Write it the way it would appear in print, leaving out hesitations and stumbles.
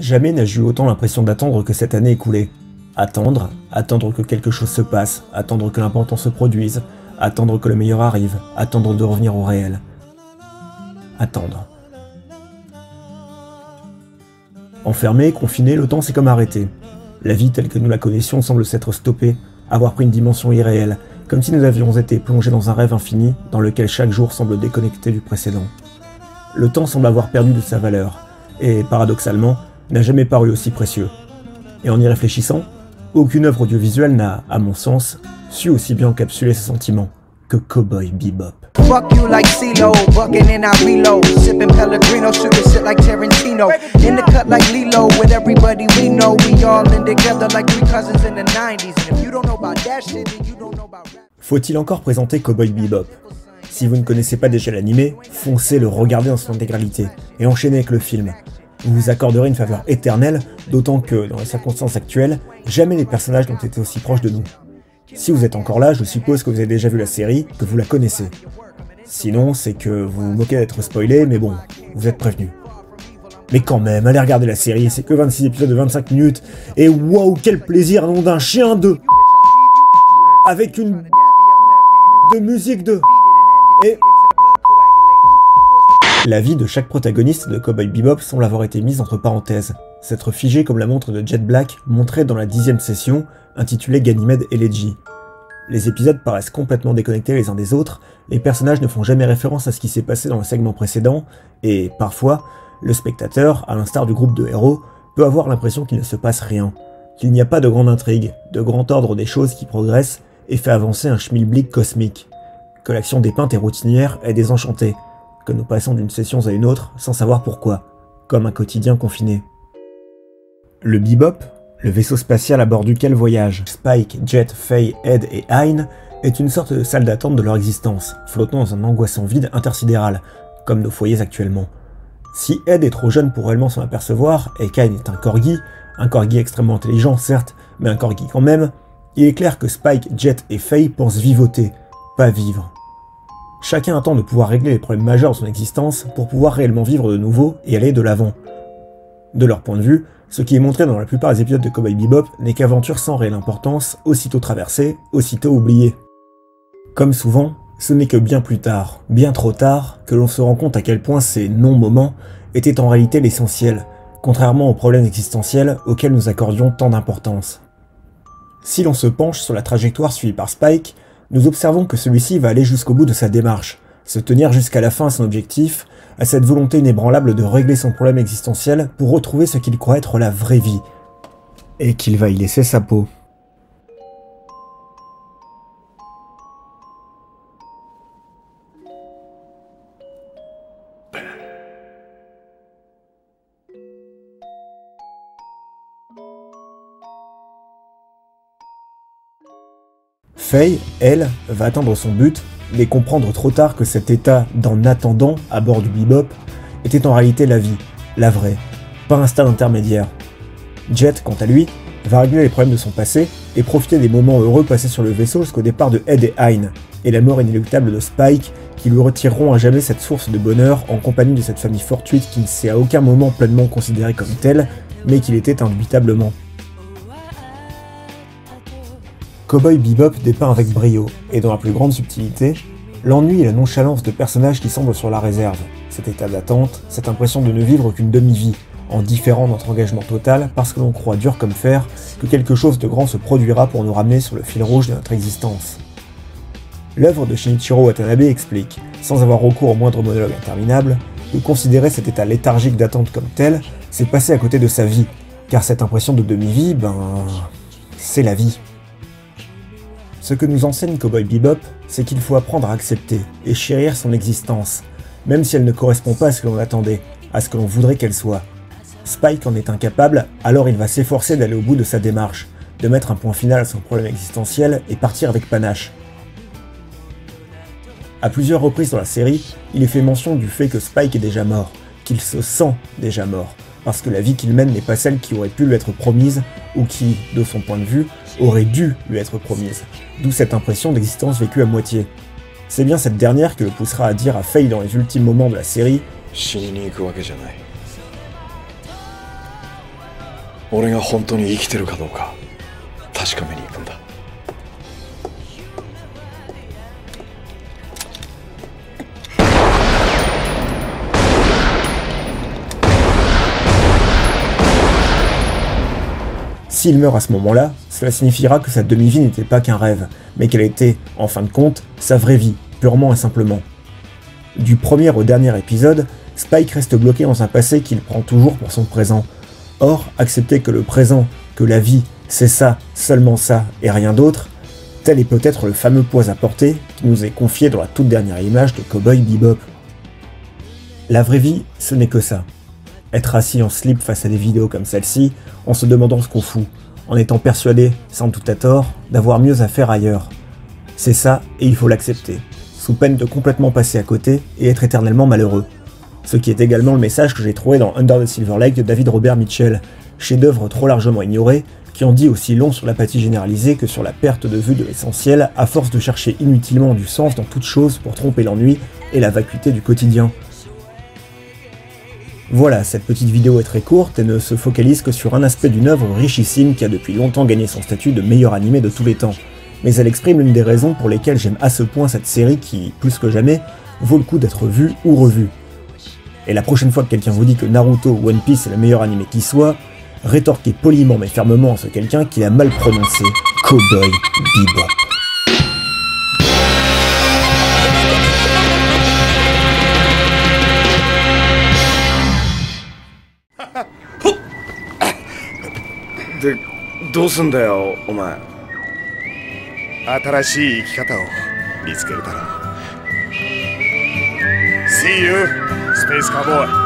Jamais n'ai-je eu autant l'impression d'attendre que cette année écoulée. Attendre, attendre que quelque chose se passe, attendre que l'important se produise, attendre que le meilleur arrive, attendre de revenir au réel. Attendre. Enfermé, confiné, le temps s'est comme arrêté. La vie telle que nous la connaissions semble s'être stoppée, avoir pris une dimension irréelle, comme si nous avions été plongés dans un rêve infini dans lequel chaque jour semble déconnecté du précédent. Le temps semble avoir perdu de sa valeur, et paradoxalement, n'a jamais paru aussi précieux. Et en y réfléchissant, aucune œuvre audiovisuelle n'a, à mon sens, su aussi bien encapsuler ses sentiments que Cowboy Bebop. Fuck you like CeeLo, bucking and I reload, sipping Pellegrino, sugar sit like Tarantino, in the cut like Lilo, with everybody we know, we all in together like three cousins in the 90s, and if you don't know about that shit, then you don't know about rap. Faut-il encore présenter Cowboy Bebop? Si vous ne connaissez pas déjà l'anime, foncez le regarder dans son intégralité, et enchaînez avec le film. Vous vous accorderez une faveur éternelle, d'autant que, dans les circonstances actuelles, jamais les personnages n'ont été aussi proches de nous. Si vous êtes encore là, je suppose que vous avez déjà vu la série, que vous la connaissez. Sinon, c'est que vous vous moquez d'être spoilé, mais bon, vous êtes prévenus. Mais quand même, allez regarder la série, c'est que 26 épisodes de 25 minutes, et waouh, quel plaisir, nom d'un chien de... Avec une... de musique de... Et... La vie de chaque protagoniste de Cowboy Bebop semble avoir été mise entre parenthèses, s'être figée comme la montre de Jet Black montrée dans la 10e session, intitulée Ganymede Elegy. Les épisodes paraissent complètement déconnectés les uns des autres, les personnages ne font jamais référence à ce qui s'est passé dans le segment précédent, et parfois, le spectateur, à l'instar du groupe de héros, peut avoir l'impression qu'il ne se passe rien, qu'il n'y a pas de grande intrigue, de grand ordre des choses qui progressent et fait avancer un schmilblick cosmique, que l'action dépeinte est routinière et désenchantée, que nous passons d'une session à une autre sans savoir pourquoi, comme un quotidien confiné. Le Bebop, le vaisseau spatial à bord duquel voyagent Spike, Jet, Faye, Ed et Hein, est une sorte de salle d'attente de leur existence, flottant dans un angoissant vide intersidéral, comme nos foyers actuellement. Si Ed est trop jeune pour réellement s'en apercevoir, et Hein est un corgi extrêmement intelligent certes, mais un corgi quand même, il est clair que Spike, Jet et Faye pensent vivoter, pas vivre. Chacun attend de pouvoir régler les problèmes majeurs de son existence pour pouvoir réellement vivre de nouveau et aller de l'avant. De leur point de vue, ce qui est montré dans la plupart des épisodes de Cowboy Bebop n'est qu'aventure sans réelle importance, aussitôt traversée, aussitôt oubliée. Comme souvent, ce n'est que bien plus tard, bien trop tard, que l'on se rend compte à quel point ces non-moments étaient en réalité l'essentiel, contrairement aux problèmes existentiels auxquels nous accordions tant d'importance. Si l'on se penche sur la trajectoire suivie par Spike, nous observons que celui-ci va aller jusqu'au bout de sa démarche, se tenir jusqu'à la fin à son objectif, à cette volonté inébranlable de régler son problème existentiel pour retrouver ce qu'il croit être la vraie vie, et qu'il va y laisser sa peau. Faye, elle, va atteindre son but, mais comprendre trop tard que cet état d'en attendant à bord du Bebop était en réalité la vie, la vraie, pas un stade intermédiaire. Jet, quant à lui, va régler les problèmes de son passé et profiter des moments heureux passés sur le vaisseau jusqu'au départ de Ed et Hein, et la mort inéluctable de Spike qui lui retireront à jamais cette source de bonheur en compagnie de cette famille fortuite qui ne s'est à aucun moment pleinement considérée comme telle, mais qu'il était indubitablement. Cowboy Bebop dépeint avec brio, et dans la plus grande subtilité, l'ennui et la nonchalance de personnages qui semblent sur la réserve, cet état d'attente, cette impression de ne vivre qu'une demi-vie, en différant notre engagement total parce que l'on croit dur comme fer que quelque chose de grand se produira pour nous ramener sur le fil rouge de notre existence. L'œuvre de Shinichiro Watanabe explique, sans avoir recours au moindre monologue interminable, que considérer cet état léthargique d'attente comme tel, c'est passer à côté de sa vie, car cette impression de demi-vie, c'est la vie. Ce que nous enseigne Cowboy Bebop, c'est qu'il faut apprendre à accepter et chérir son existence, même si elle ne correspond pas à ce que l'on attendait, à ce que l'on voudrait qu'elle soit. Spike en est incapable, alors il va s'efforcer d'aller au bout de sa démarche, de mettre un point final à son problème existentiel et partir avec panache. À plusieurs reprises dans la série, il est fait mention du fait que Spike est déjà mort, qu'il se sent déjà mort, parce que la vie qu'il mène n'est pas celle qui aurait pu lui être promise, ou qui, de son point de vue, aurait dû lui être promise, d'où cette impression d'existence vécue à moitié. C'est bien cette dernière que le poussera à dire à Faye dans les ultimes moments de la série «俺が本当に生きてるかどうか確かめに行くんだ。S'il meurt à ce moment-là, cela signifiera que sa demi-vie n'était pas qu'un rêve, mais qu'elle était, en fin de compte, sa vraie vie, purement et simplement. Du premier au dernier épisode, Spike reste bloqué dans un passé qu'il prend toujours pour son présent. Or, accepter que le présent, que la vie, c'est ça, seulement ça, et rien d'autre, tel est peut-être le fameux poids à porter qui nous est confié dans la toute dernière image de Cowboy Bebop. La vraie vie, ce n'est que ça. Être assis en slip face à des vidéos comme celle-ci, en se demandant ce qu'on fout, en étant persuadé, sans doute à tort, d'avoir mieux à faire ailleurs. C'est ça, et il faut l'accepter, sous peine de complètement passer à côté et être éternellement malheureux. Ce qui est également le message que j'ai trouvé dans Under the Silver Lake de David Robert Mitchell, chef-d'œuvre trop largement ignoré, qui en dit aussi long sur l'apathie généralisée que sur la perte de vue de l'essentiel à force de chercher inutilement du sens dans toute chose pour tromper l'ennui et la vacuité du quotidien. Voilà, cette petite vidéo est très courte et ne se focalise que sur un aspect d'une œuvre richissime qui a depuis longtemps gagné son statut de meilleur animé de tous les temps. Mais elle exprime l'une des raisons pour lesquelles j'aime à ce point cette série qui, plus que jamais, vaut le coup d'être vue ou revue. Et la prochaine fois que quelqu'un vous dit que Naruto ou One Piece est le meilleur animé qui soit, rétorquez poliment mais fermement à ce quelqu'un qui a mal prononcé Cowboy Bebop.で、どうすんだよ、お前。新しい生き方を見つけるだろう。See you, Space Cowboy.